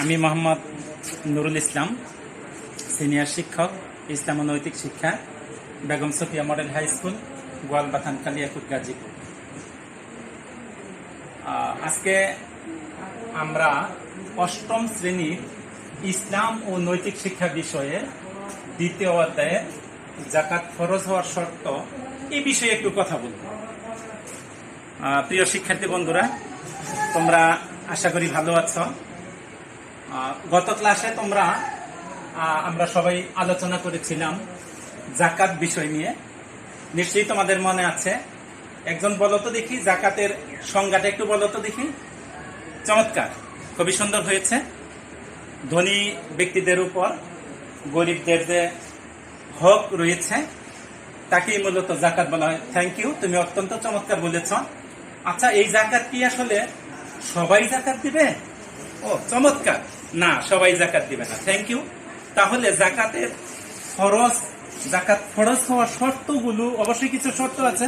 আমি মোহাম্মদ নুরুল ইসলাম, সিনিয়র শিক্ষক, ইসলাম ও নৈতিক শিক্ষা, Begum Sufia model high school, Goalbathan, Kaliakair, Gazipur. আজকে আমরা অষ্টম শ্রেণীর ইসলাম ও নৈতিক শিক্ষা বিষয়ে দ্বিতীয় অধ্যায়ে যাকাত ফরজ হওয়ার শর্ত এই বিষয়ে একটু কথা বলব। প্রিয় শিক্ষার্থী বন্ধুরা, তোমরা আশা করি ভালো আছো। গত ক্লাসে আমরা সবাই আলোচনা করেছিলাম যাকাত বিষয় নিয়ে। নিশ্চয়ই তোমাদের মনে আছে। একজন বলো তো দেখি, যাকাতের সংজ্ঞাটা একটু বলো তো দেখি। চমৎকার, খুবই সুন্দর হয়েছে। ধনী ব্যক্তিদের উপর গরিবদের যে হক রয়েছে তাকেই মূলত যাকাত বলা হয়। থ্যাংক ইউ, তুমি অত্যন্ত চমৎকার বলেছ। আচ্ছা, এই যাকাত কি আসলে সবাই যাকাত দিবে? ও চমৎকার, না, সবাই যাকাত দিবে না। Thank you. তাহলে যাকাত ফরজ হওয়ার শর্তগুলো, অবশ্যই কিছু শর্ত আছে।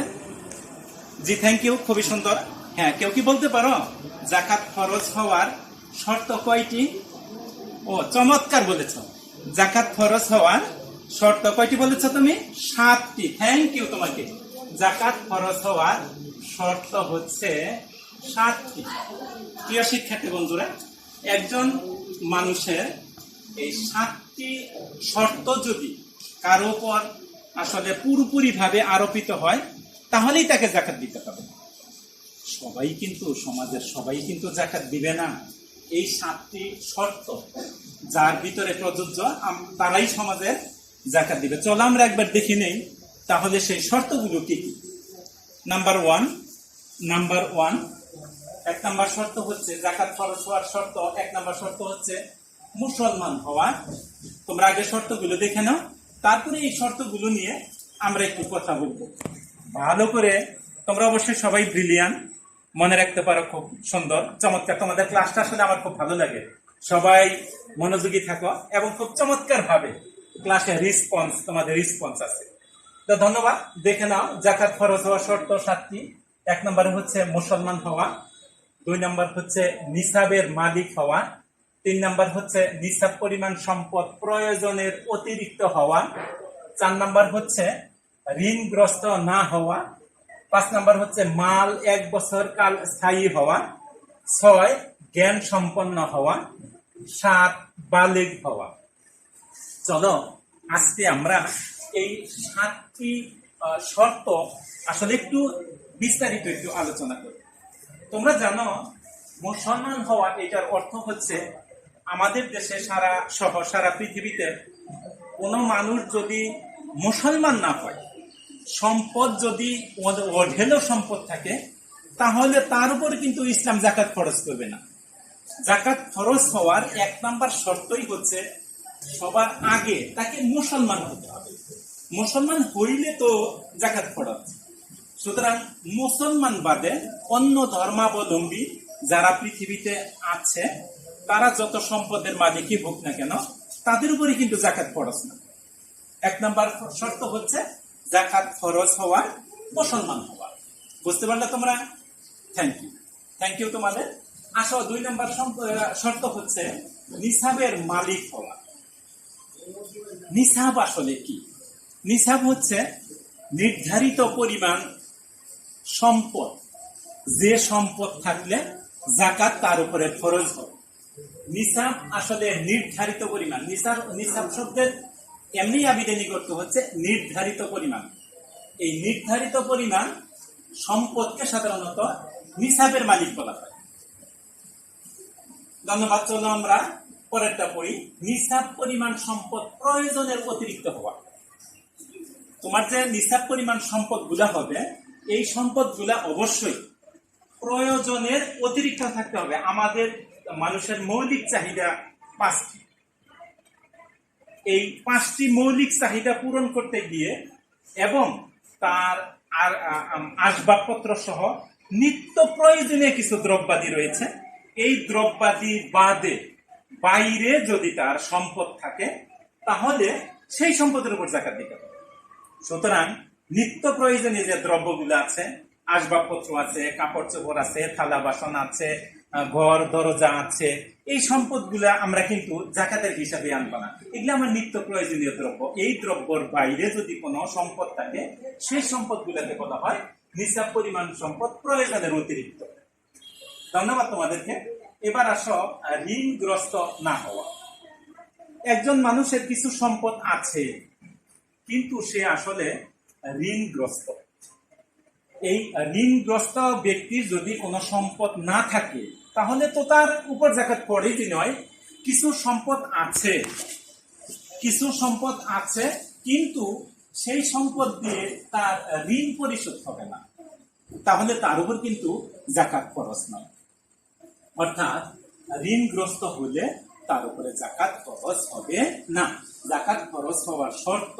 জি, থ্যাংক ইউ, খুবই সুন্দর। হ্যাঁ, কেউ কি বলতে পারো যাকাত ফরজ হওয়ার শর্ত কয়টি? ও চমৎকার বলেছ। যাকাত ফরজ হওয়ার শর্ত কয়টি বলেছ তুমি? 7টি। থ্যাংক ইউ তোমাকে। যাকাত ফরজ হওয়ার শর্ত হচ্ছে 7টি। প্রিয় শিক্ষার্থী বন্ধুরা, একজন মানুষের এই 7টি শর্ত যদি কারো উপর আসলে পুরোপুরি ভাবে আরোপিত হয় তাহলেই তাকে যাকাত দিতে হবে। সমাজের সবাই কিন্তু যাকাত দিবে না। এই 7টি শর্ত যার ভিতরে প্রযোজ্য তারাই সমাজের যাকাত দিবে। চলো আমরা একবার দেখে নেই তাহলে সেই শর্তগুলো কি কি। নাম্বার ওয়ান, এক নাম্বার শর্ত হচ্ছে যাকাত ফরজ হওয়ার শর্ত। 1 নাম্বার শর্ত হচ্ছে মুসলমান হওয়া। তোমরা আগে শর্তগুলো দেখে নাও, তারপরে এই শর্তগুলো নিয়ে আমরা একটু কথা বলবো ভালো করে। তোমরা অবশ্যই সবাই ব্রিলিয়ান্ট, মনে রাখতে পারো, খুব সুন্দর, চমৎকার। তোমাদের ক্লাসটা আসলে আমার খুব ভালো লাগে। সবাই মনোযোগী থাকো এবং খুব চমৎকার ভাবে ক্লাসে তোমাদের রেসপন্স আছে। তো ধন্যবাদ। দেখে নাও, যাকাত ফরজ হওয়ার শর্ত 7টি। 1 নম্বরে হচ্ছে মুসলমান হওয়া, 2 নম্বর হচ্ছে নিসাবের মালিক হওয়া, 3 নম্বর হচ্ছে নিসাব পরিমাণ সম্পদ প্রয়োজনের অতিরিক্ত হওয়া, 4 নম্বর হচ্ছে ঋণগ্রস্ত না হওয়া, 5 নম্বর হচ্ছে মাল 1 বছর কাল স্থায়ী হওয়া, 6 জ্ঞান সম্পন্ন হওয়া, 7 বালিগ হওয়া। চলো আজকে আমরা এই 7টি শর্ত আসলে একটু বিস্তারিত একটু আলোচনা করি। তোমরা জানো, মুসলমান হওয়া এটার অর্থ হচ্ছে আমাদের দেশে সারা পৃথিবীতে কোনো মানুষ যদি মুসলমান না হয়, সম্পদ যদি অঢেলো সম্পদ থাকে, তাহলে তার উপর কিন্তু ইসলাম যাকাত ফরজ করবে না। যাকাত ফরজ হওয়ার 1 নাম্বার শর্তই হচ্ছে সবার আগে তাকে মুসলমান হতে হবে। মুসলমান হইলে তো যাকাত ফরজ। সুতরাং মুসলমান বাদে অন্য ধর্মাবলম্বী যারা পৃথিবীতে আছে, তারা যত সম্পদের মালিকই হোক না কেন, তাদের উপরে কিন্তু যাকাত ফরজ না। 1 নাম্বার শর্ত হচ্ছে যাকাত ফরজ হওয়া, মুসলমান হওয়া। বুঝতে পারলে তোমরা? থ্যাংক ইউ তোমাদের। আসো, 2 নাম্বার শর্ত হচ্ছে নিসাবের মালিক হওয়া। নিসাব আসলে কি? নিসাব হচ্ছে নির্ধারিত পরিমাণ সম্পদ, যে সম্পদ থাকলে যাকাত তার উপরে ফরজ হবে। নিসাব আসলে নির্ধারিত পরিমাণ। নিসাব শব্দের এমনি আবিধানি করতে হচ্ছে নির্ধারিত পরিমাণ। এই নির্ধারিত পরিমাণ সম্পদকে সাধারণত নিসাবের মালিক বলা হয়। ধন্যবাদ। চলো আমরা পরেরটা পড়ি। নিসাব পরিমাণ সম্পদ প্রয়োজনের অতিরিক্ত হওয়া। তোমার যে নিসাব পরিমাণ সম্পদ গুলা হবে, এই সম্পদ গুলা অবশ্যই প্রয়োজনের অতিরিক্ত থাকতে হবে। আমাদের মানুষের মৌলিক চাহিদা 5টি। এই 5টি মৌলিক চাহিদা পূরণ করতে গিয়ে এবং তার আসবাবপত্র সহ নিত্য প্রয়োজনীয় কিছু দ্রব্যাদি রয়েছে, এই দ্রব্যাদি বাদে বাইরে যদি তার সম্পদ থাকে তাহলে সেই সম্পদের উপর যাকাত দিতে হবে। সুতরাং নিত্য প্রয়োজনীয় যে দ্রব্যগুলো আছে, আসবাবপত্র আছে, কাপড় চোপড় আছে, থালা বাসন আছে, ঘর দরজা আছে, এই সম্পদগুলা আমরা কিন্তু জাকাতের হিসাবে আনবো না। এগুলো আমার নিত্য প্রয়োজনীয় দ্রব্য। এই দ্রব্যর বাইরে যদি কোনো সম্পদ থাকে, সেই সম্পদগুলোকে বলা হয় নিসাব পরিমাণ সম্পদ, প্রয়োজনের অতিরিক্ত। ধন্যবাদ তোমাদেরকে। এবার আসো ঋণগ্রস্ত না হওয়া। একজন মানুষের কিছু সম্পদ আছে, কিন্তু সে আসলে ঋণগ্রস্ত। এই ঋণগ্রস্ত ব্যক্তির যদি কোনো সম্পদ না থাকে, তাহলে তো তার উপর যাকাত পড়েই নয়। কিছু সম্পদ আছে, কিন্তু সেই সম্পদ দিয়ে তার ঋণ পরিশোধ হবে না, তাহলে তার উপর কিন্তু যাকাত খরচ নয়। অর্থাৎ ঋণগ্রস্ত হলে তার উপরে যাকাত খরচ হবে না। যাকাত খরচ হওয়ার শর্ত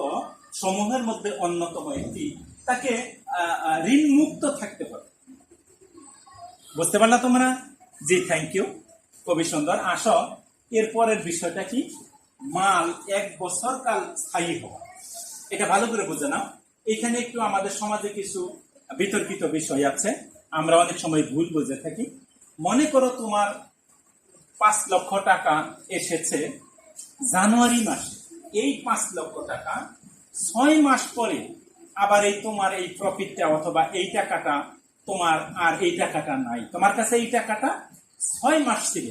সমূহের মধ্যে অন্যতম একটি, তাকে ঋণ মুক্ত থাকতে হবে। বুঝতে পারলা তোমরা? জি, থ্যাংক ইউ, খুবই সুন্দর। আসো এরপরের বিষয়টা কি, মাল 1 বছর কাল স্থায়ী হওয়া। এটা ভালো করে বুঝে নাও। এখানে একটু আমাদের সমাজে কিছু বিতর্কিত বিষয় আছে, আমরা অনেক সময় ভুল বুঝে থাকি। মনে করো তোমার 5 লক্ষ টাকা এসেছে জানুয়ারি মাসে। এই 5 লক্ষ টাকা 6 মাস পরে আবার এই তোমার এই প্রফিটটা অথবা এই টাকাটা তোমার আর এই টাকাটা নাই, তোমার কাছে এই টাকাটা 6 মাস ছিল,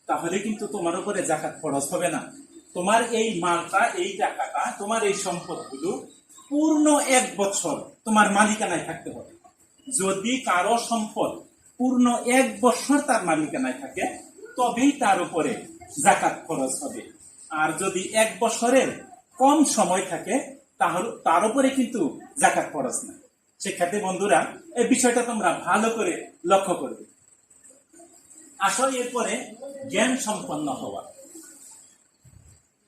তাহলে কিন্তু তোমার উপরে যাকাত খরচ হবে না। তোমার এই মালটা, এই টাকাটা, তোমার এই সম্পদগুলো পূর্ণ 1 বছর তোমার মালিকানায় থাকতে হবে। যদি কারো সম্পদ পূর্ণ 1 বছর তার মালিকানায় থাকে, তবেই তার উপরে যাকাত খরচ হবে। আর যদি 1 বছরের কম সময় থাকে, তাহলে তার উপরে কিন্তু যাকাত খরচ না। শিক্ষার্থী বন্ধুরা, এই বিষয়টা তোমরা ভালো করে লক্ষ্য করবে। আসলে এরপরে জ্ঞান সম্পন্ন হওয়া।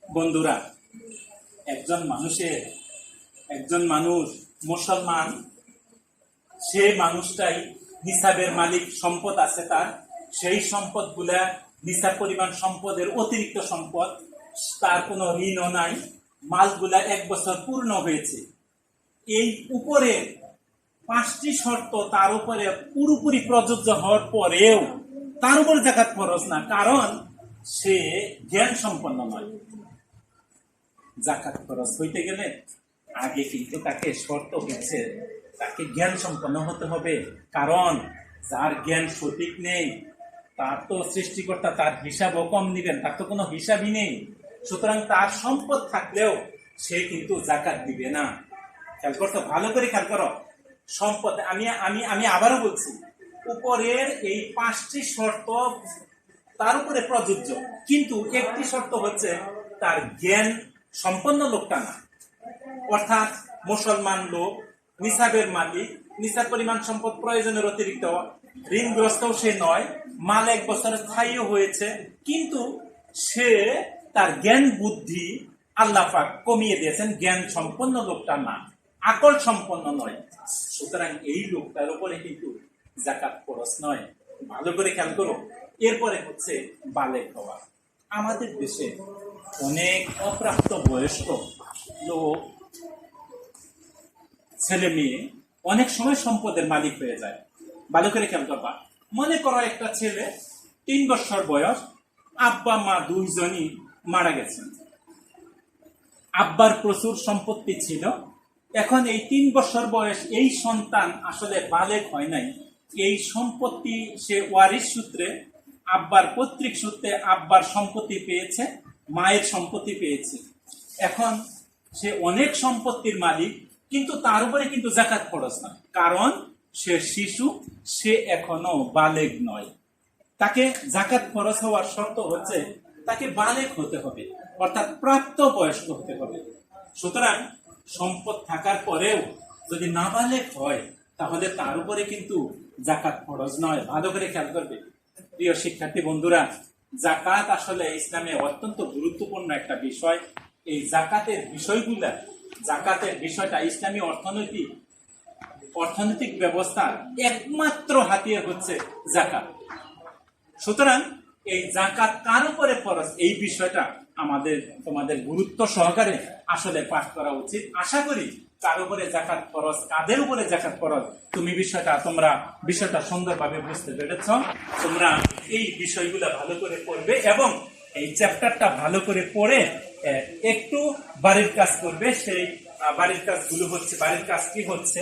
বন্ধুরা, একজন মানুষ মুসলমান, সে মানুষটাই নিসাবের মালিক, সম্পদ আছে তার, সেই সম্পদগুলা নিসাব পরিমাণ সম্পদের অতিরিক্ত সম্পদ, তার কোনো ঋণও নাই, মালগুলা 1 বছর পূর্ণ হয়েছে। এই উপরে 5টি শর্ত তার উপরে পুরোপুরি প্রযোজ্য হওয়ার পরেও তার উপর যাকাত খরচ না, কারণ সে জ্ঞান সম্পন্ন নয়। যাকাত খরচ হইতে গেলে আগে কিন্তু তাকে শর্ত হচ্ছে, তাকে জ্ঞান সম্পন্ন হতে হবে। কারণ যার জ্ঞান সঠিক নেই, তার তো সৃষ্টিকর্তা তার হিসাবও কম নিবেন, তার তো কোনো হিসাবই নেই। সুতরাং তার সম্পদ থাকলেও সে কিন্তু যাকাত দিবে না। খেয়াল করতো, ভালো করে খেয়াল করো। সম্পদ, আমি আবারও বলছি, উপরের এই 5টি শর্ত তার উপরে প্রযোজ্য, কিন্তু একটি শর্ত হচ্ছে তার জ্ঞান সম্পন্ন লোকটা না। অর্থাৎ মুসলমান লোক, নিসাবের মালিক, নিসাব পরিমাণ সম্পদ প্রয়োজনের অতিরিক্ত, ঋণগ্রস্ত সে নয়, মাল 1 বছর স্থায়ী হয়েছে, কিন্তু সে তার জ্ঞান বুদ্ধি আল্লাহ পাক কমিয়ে দিয়েছেন, জ্ঞান সম্পন্ন লোকটা না, আকল সম্পন্ন নয়। সুতরাং এই লোকটার উপরে কিন্তু যাকাত খরচ নয়। ভালো করে খেয়াল করো। এরপরে হচ্ছে বালেগ হওয়া। আমাদের দেশে অনেক অপ্রাপ্ত বয়স্ক লোক, ছেলে মেয়ে অনেক সময় সম্পদের মালিক হয়ে যায়। ভালো করে খেয়াল করবা। মনে করো একটা ছেলে 3 বছর বয়স, আব্বা মা দুইজনই মারা গেছেন। আব্বার প্রচুর সম্পত্তি ছিল। এখন এই 3 বছর বয়স এই সন্তান আসলে বালেগ হয় নাই। এই সম্পত্তি সে ওয়ারিশ সূত্রে, আব্বার পৈতৃক সূত্রে আব্বার সম্পত্তি পেয়েছে, মায়ের সম্পত্তি পেয়েছে। এখন সে অনেক সম্পত্তির মালিক, কিন্তু তার উপরে কিন্তু যাকাত খরচ না, কারণ সে শিশু, সে এখনো বালেগ নয়। তাকে যাকাত খরচ হওয়ার শর্ত হচ্ছে তাকে বালেগ হতে হবে, অর্থাৎ প্রাপ্ত বয়স্ক হতে হবে। সুতরাং সম্পদ থাকার পরেও যদি নাবালেগ হয়, তাহলে তার উপরে কিন্তু যাকাত খরচ নয়। ভালো করে খেয়াল করবে প্রিয় শিক্ষার্থী বন্ধুরা। যাকাত আসলে ইসলামে অত্যন্ত গুরুত্বপূর্ণ একটা বিষয়। এই জাকাতের বিষয়টা ইসলামী অর্থনৈতিক ব্যবস্থার একমাত্র হাতিয়ার হচ্ছে যাকাত। সুতরাং এই যাকাত কার উপরে ফরজ, এই বিষয়টা তোমাদের গুরুত্ব সহকারে আসলে পাঠ করা উচিত। আশা করি কার উপরে যাকাত ফরজ, কাদের উপরে যাকাত ফরজ, তোমরা বিষয়টা সুন্দরভাবে বুঝতে পেরেছ। তোমরা এই বিষয়গুলো ভালো করে পড়বে এবং এই চ্যাপ্টারটা ভালো করে পড়ে একটু বাড়ির কাজ করবে। সেই বাড়ির কাজগুলো হচ্ছে, বাড়ির কাজ কি হচ্ছে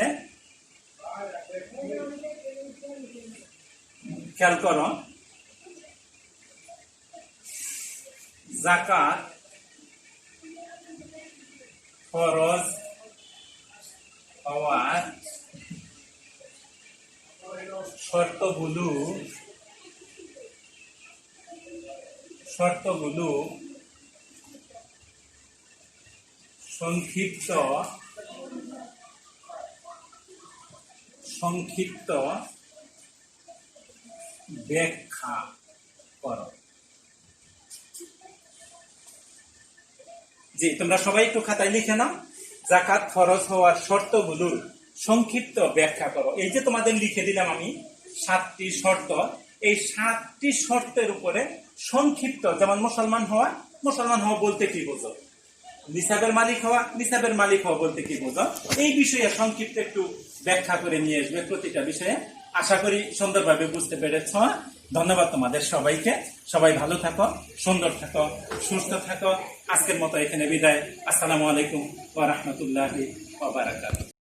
খেয়াল করো। যাকাত ফরজ হওয়ার শর্তগুলো সংক্ষিপ্ত ব্যাখ্যা করো। জি, তোমরা সবাই একটু খাতায় লিখে নাও, যাকাত ফরজ হওয়ার শর্তগুলোর সংক্ষিপ্ত ব্যাখ্যা করো। এই যে তোমাদের লিখে দিলাম আমি 7টি শর্ত, এই 7টি শর্তের উপরে সংক্ষিপ্ত, যেমন মুসলমান হওয়া বলতে কি বোঝো, নিসাবের মালিক হওয়া বলতে কি বোঝো, এই বিষয়ে সংক্ষিপ্ত একটু ব্যাখ্যা করে নিয়ে আসবে প্রতিটা বিষয়ে। আশা করি সুন্দরভাবে বুঝতে পেরেছ। ধন্যবাদ তোমাদের সবাইকে। সবাই ভালো থাকো, সুন্দর থাকো, সুস্থ থাকো। আজকের মতো এখানে বিদায়। আসসালামু আলাইকুম ওয়া রাহমাতুল্লাহি ওয়া বারাকাতুহু।